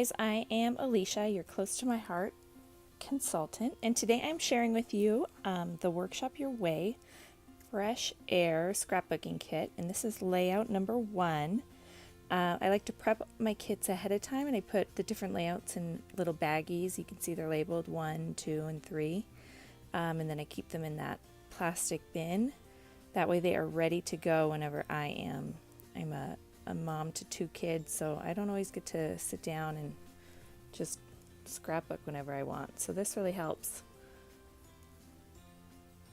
guys, I am Alicia, your close to my heart consultant, and today I'm sharing with you the Workshop Your Way Fresh Air Scrapbooking Kit, and this is layout number 1. I like to prep my kits ahead of time, and I put the different layouts in little baggies. You can see they're labeled 1, 2, and 3, and then I keep them in that plastic bin. That way they are ready to go whenever I am. I'm a mom to 2 kids, so I don't always get to sit down and just scrapbook whenever I want. So this really helps.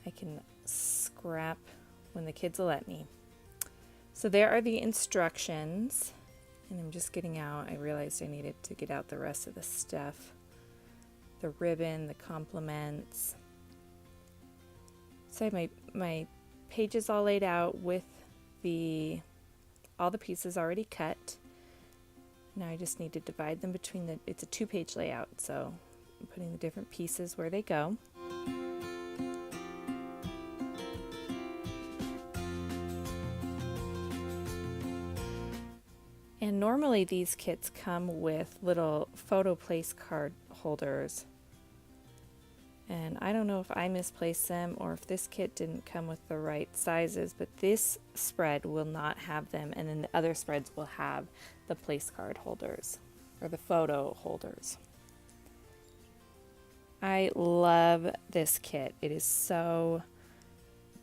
I can scrap when the kids will let me. So there are the instructions, and I'm just getting out. I realized I needed to get out the rest of the stuff. The ribbon, the compliments. So I have my pages all laid out with all the pieces already cut. Now I just need to divide them between it's a 2-page layout, so I'm putting the different pieces where they go. And normally these kits come with little photo place card holders. And I don't know if I misplaced them or if this kit didn't come with the right sizes, but this spread will not have them, and then the other spreads will have the place card holders or the photo holders. I love this kit. It is so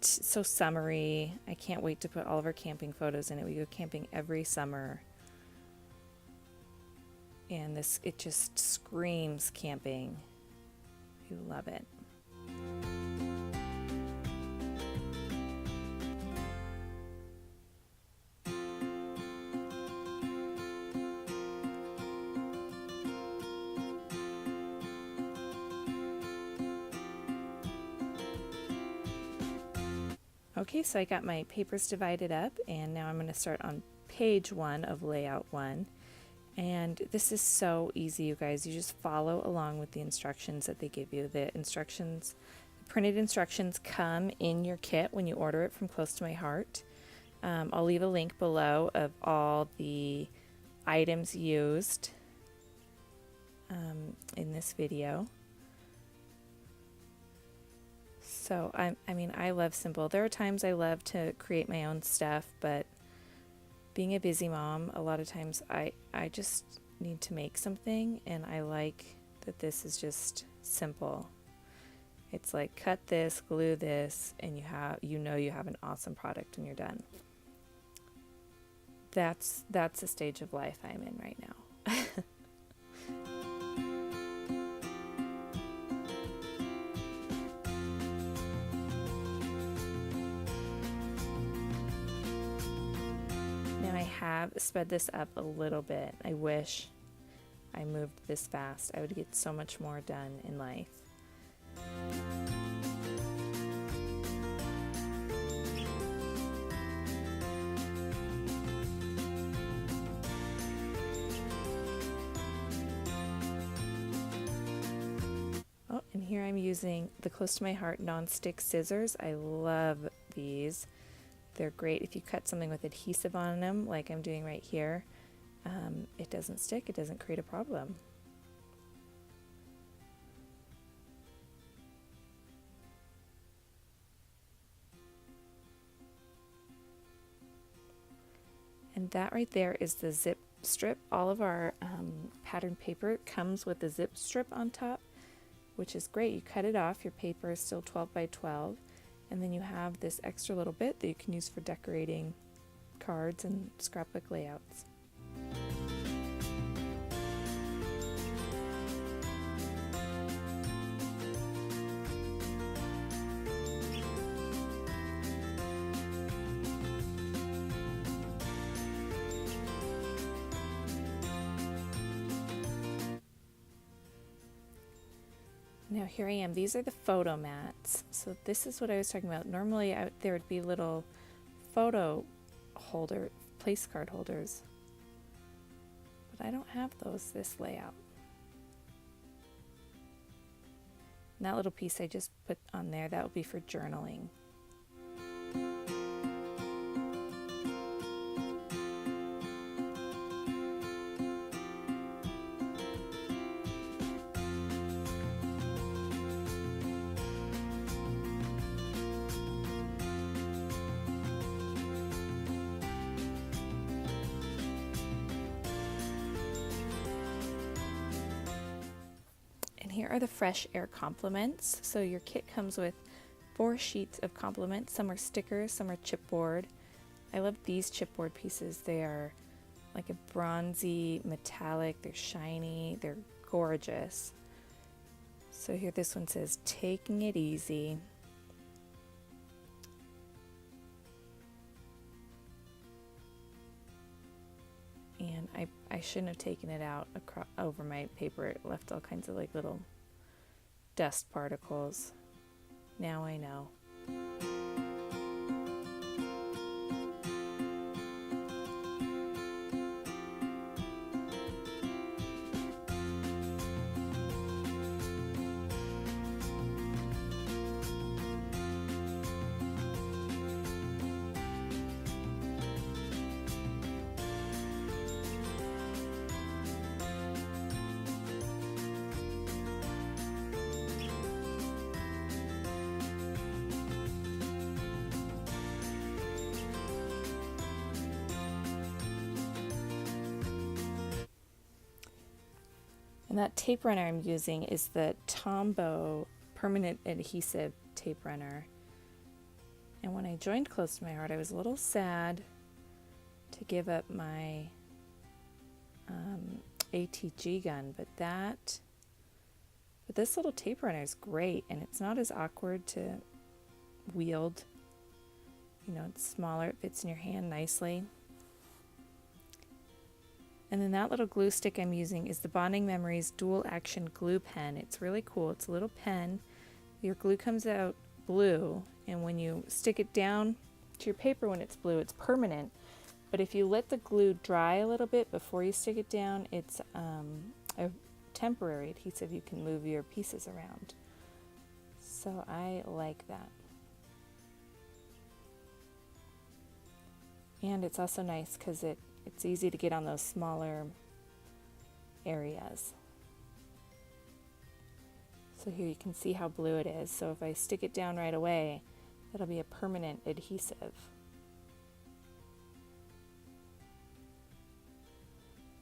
summery. I can't wait to put all of our camping photos in it. We go camping every summer. And it just screams camping. You love it. Okay, so I got my papers divided up, and now I'm going to start on page 1 of layout 1. And this is so easy, you guys. You just follow along with the instructions that they give you. The printed instructions come in your kit when you order it from Close to My Heart. I'll leave a link below of all the items used in this video. So, I mean, I love simple. There are times I love to create my own stuff, but being a busy mom, a lot of times I just need to make something, and I like that this is just simple. It's like cut this, glue this, and you have an awesome product when you're done. That's the stage of life I'm in right now. I have sped this up a little bit. I wish I moved this fast. I would get so much more done in life. Oh, and here I'm using the Close to My Heart non-stick scissors. I love these. They're great if you cut something with adhesive on them, like I'm doing right here. It doesn't stick, it doesn't create a problem. And that right there is the zip strip. All of our pattern paper comes with a zip strip on top, which is great. You cut it off, your paper is still 12 by 12. And then you have this extra little bit that you can use for decorating cards and scrapbook layouts. Now here I am. These are the photo mats. So this is what I was talking about. Normally there would be little photo place card holders, but I don't have those this layout. And that little piece I just put on there, that will be for journaling. here are the Fresh Air compliments. So your kit comes with 4 sheets of compliments. Some are stickers, some are chipboard. I love these chipboard pieces. They are like a bronzy metallic, they're shiny, they're gorgeous. So here this one says, "Taking it easy." And I shouldn't have taken it out over my paper. It left all kinds of like little dust particles. Now I know. And that tape runner I'm using is the Tombow permanent adhesive tape runner. And when I joined Close to My Heart, I was a little sad to give up my ATG gun, but this little tape runner is great, and it's not as awkward to wield. You know, it's smaller, it fits in your hand nicely. And then that little glue stick I'm using is the Bonding Memories Dual Action Glue Pen. It's really cool. It's a little pen. Your glue comes out blue, and when you stick it down to your paper when it's blue, it's permanent. But if you let the glue dry a little bit before you stick it down, it's a temporary adhesive. You can move your pieces around. So I like that. And it's also nice because it's easy to get on those smaller areas. So here you can see how blue it is. So if I stick it down right away, that'll be a permanent adhesive.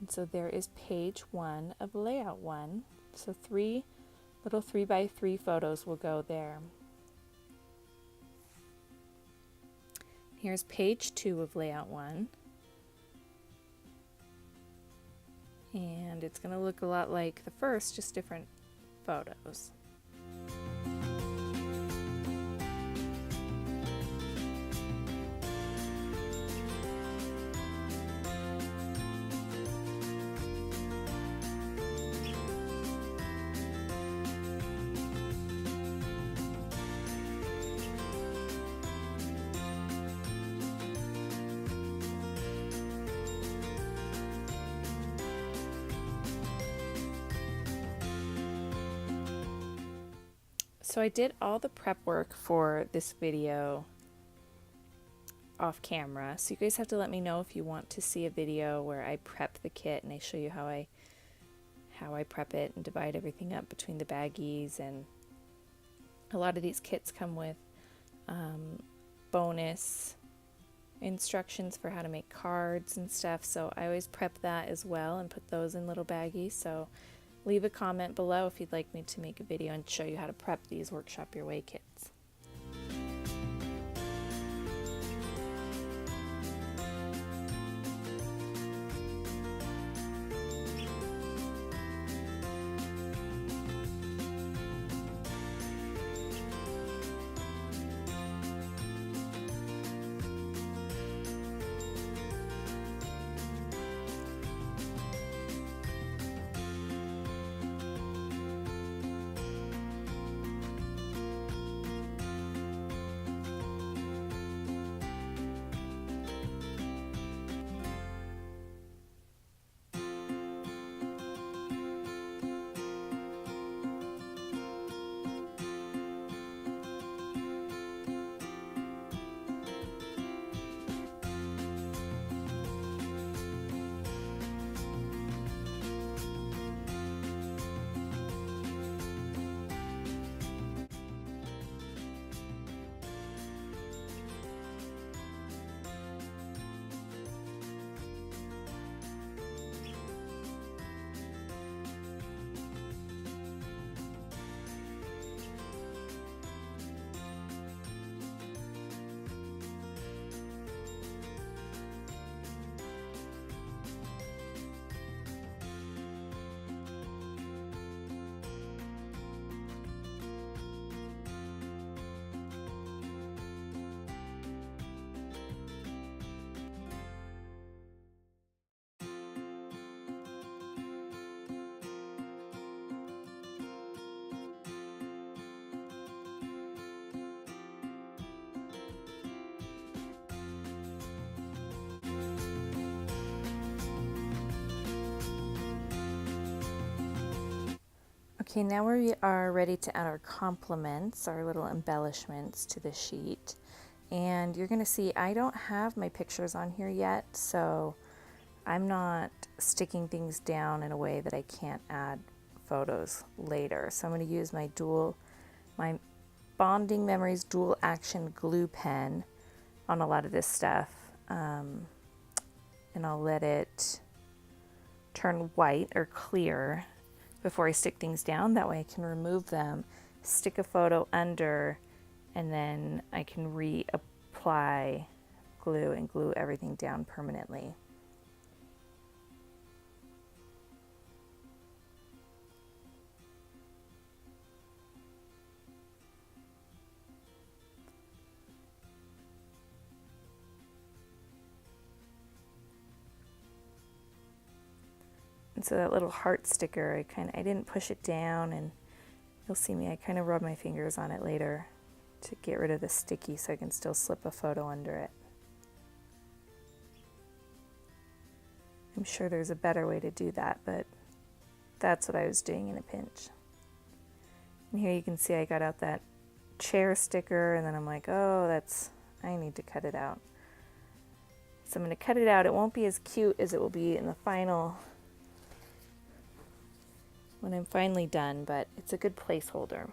And so there is page 1 of layout 1. So 3 little 3x3 photos will go there. Here's page 2 of layout 1. And it's going to look a lot like the first, just different photos. So I did all the prep work for this video off camera. So you guys have to let me know if you want to see a video where I prep the kit and I show you how I prep it and divide everything up between the baggies. And a lot of these kits come with bonus instructions for how to make cards and stuff. So I always prep that as well and put those in little baggies. So leave a comment below if you'd like me to make a video and show you how to prep these Workshop Your Way kits. Okay, now we are ready to add our complements, our little embellishments to the sheet. And you're going to see I don't have my pictures on here yet, so I'm not sticking things down in a way that I can't add photos later. So I'm going to use my Bonding Memories dual action glue pen on a lot of this stuff. And I'll let it turn white or clear before I stick things down. That way I can remove them, stick a photo under, and then I can reapply glue and glue everything down permanently. And so that little heart sticker, I didn't push it down, and you'll see me, I kind of rub my fingers on it later to get rid of the sticky so I can still slip a photo under it. I'm sure there's a better way to do that, but that's what I was doing in a pinch. And here you can see I got out that chair sticker, and then I'm like, oh, I need to cut it out. So I'm going to cut it out. It won't be as cute as it will be in the final, when I'm finally done, but it's a good placeholder.